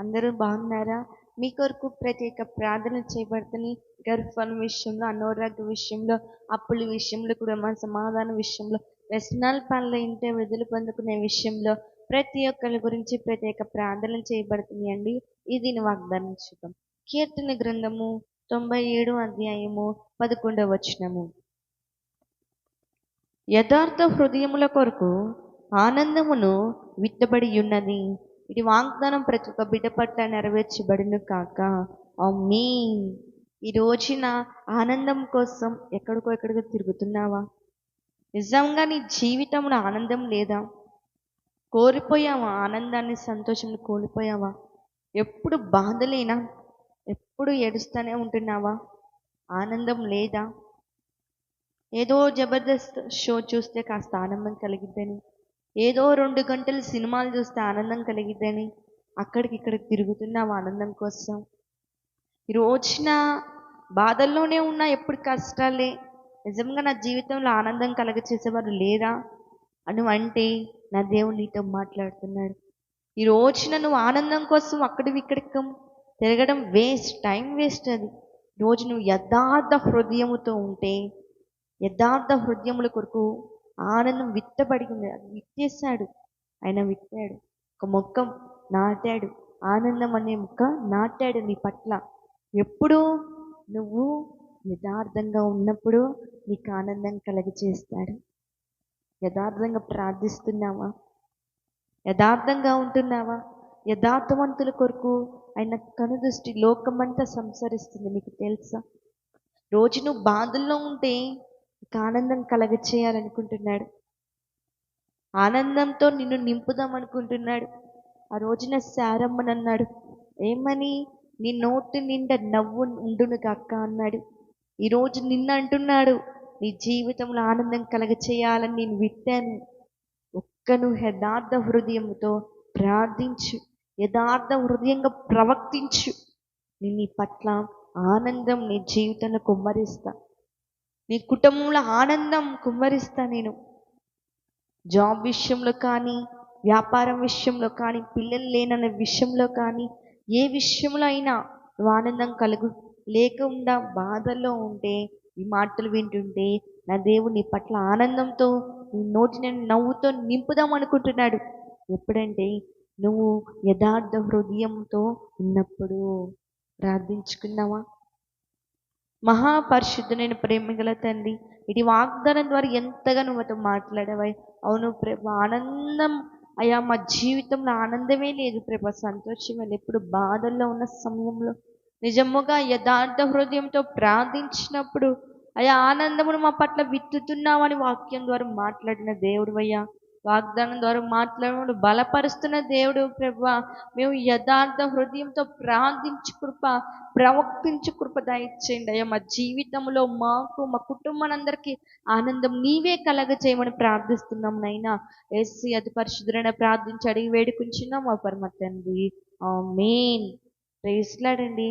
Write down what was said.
అందరూ బాగున్నారా? మీ కొరకు ప్రత్యేక ప్రార్థన చేయబడుతుంది. గర్భఫలం విషయంలో, అనారోగ్య విషయంలో, అప్పుల విషయంలో, కుటుంబ సమాధానం విషయంలో, వ్యసనాల పనుల ఇంటే విడుదల పొందుకునే విషయంలో ప్రతి ఒక్కరి గురించి ప్రత్యేక ప్రార్థన చేయబడుతున్నాయండి. ఇది వాగ్దానం చూద్దాం. కీర్తన గ్రంథము 97 అధ్యాయము 11 వచనము. యథార్థ హృదయముల కొరకు ఆనందమును విత్తబడి ఉన్నది. ఇది వాగ్దానం ప్రతి ఒక్క బిడ్డ పట్ల నెరవేర్చబడును కాక. ఆమేన్. ఈ రోజున ఆనందం కోసం ఎక్కడికో తిరుగుతున్నావా? నిజంగా నీ జీవితంలో ఆనందం లేదా? కోల్పోయావా? ఆనందాన్ని, సంతోషాన్ని కోల్పోయావా? ఎప్పుడు బాధలేనా? ఎప్పుడు ఏడుస్తూనే ఉంటున్నావా? ఆనందం లేదా? ఏదో జబర్దస్త్ షో చూస్తే కాస్త ఆనందం కలిగిద్దని, ఏదో 2 గంటలు సినిమాలు చూస్తే ఆనందం కలిగిద్దని అక్కడికి ఇక్కడికి తిరుగుతున్నావు ఆనందం కోసం. ఈ రోజున బాధల్లోనే ఉన్నా, ఎప్పుడు కష్టాలే. నిజంగా నా జీవితంలో ఆనందం కలగచేసేవారు లేరా అని అంటే నా దేవుడు నీతో మాట్లాడుతున్నాడు. ఈ రోజున నువ్వు ఆనందం కోసం ఇక్కడికి తిరగడం వేస్ట్, టైం వేస్ట్. అది రోజు నువ్వు యథార్థ హృదయముతో ఉంటే, యథార్థ హృదయముల కొరకు ఆనందం విత్తబడి ఉంది. అది విత్తేశాడు, ఆయన విత్తాడు. ఒక మొక్క నాటాడు, ఆనందం అనే మొక్క నాటాడు నీ పట్ల. ఎప్పుడు నువ్వు యథార్థంగా ఉన్నప్పుడు నీకు ఆనందం చేస్తాడు. యథార్థంగా ప్రార్థిస్తున్నావా? యథార్థంగా ఉంటున్నావా? యథార్థవంతుల కొరకు ఆయన కనుదృష్టి లోకమంతా సంసరిస్తుంది. నీకు తెలుసా? రోజు నువ్వు బాధల్లో ఉంటే నీకు ఆనందం చేయాలనుకుంటున్నాడు. ఆనందంతో నిన్ను నింపుదాం అనుకుంటున్నాడు. ఆ రోజున శారమ్మని అన్నాడు, ఏమని? నీ నోటి నిండా నవ్వు ఉండును కాక అన్నాడు. ఈరోజు నిన్న అంటున్నాడు, నీ జీవితంలో ఆనందం చేయాలని నేను విత్తాను. నువ్వు యథార్థ హృదయంతో ప్రార్థించు, యథార్థ హృదయంగా ప్రవర్తించు. నేను నీ పట్ల ఆనందం నీ జీవితంలో కుమ్మరిస్తా, నీ కుటుంబంలో ఆనందం కుమ్మరిస్తా. నేను జాబ్ విషయంలో కానీ, వ్యాపారం విషయంలో కానీ, పిల్లలు లేనన్న విషయంలో కానీ, ఏ విషయంలో అయినా నువ్వు ఆనందం లేకుండా బాధల్లో ఉంటే, ఈ మాటలు వింటుంటే నా దేవుడు నీ పట్ల ఆనందంతో, నీ నోటిని నవ్వుతో నింపుదాం అనుకుంటున్నాడు. ఎప్పుడంటే నువ్వు యథార్థ హృదయంతో ఉన్నప్పుడు. ప్రార్థించుకున్నావా? మహాపరిశుద్ధుడైన ప్రేమగల తండ్రి, ఇది వాగ్దానం ద్వారా ఎంతగా నువ్వు మాట్లాడవాయి. అవును ప్రభా, ఆనందం అయ్యా, మా జీవితంలో ఆనందమే లేదు ప్రభా, సంతోషమే లేదు. ఎప్పుడు బాధల్లో ఉన్న సమయంలో నిజముగా యథార్థ హృదయంతో ప్రార్థించినప్పుడు అయ్యా ఆనందమును మా పట్ల విత్తుతున్నామని వాక్యం ద్వారా మాట్లాడిన దేవుడు అయ్యా, వాగ్దానం ద్వారా మాట్లాడు బలపరుస్తున్న దేవుడు ప్రభా. మేము యథార్థ హృదయంతో ప్రార్థించు కృప, ప్రవర్తించు కృప దయచేయండి అయ్యా. మా జీవితంలో మాకు, మా కుటుంబానందరికీ ఆనందం నీవే చేయమని ప్రార్థిస్తున్నాం నైనా. యేసు అతి పరిశుద్ధుడైన ప్రార్థించి అడిగి వేడుకుంటున్నాం మా పరమ తండ్రి. ఆమేన్. ప్రైజ్ లార్డ్ అండి.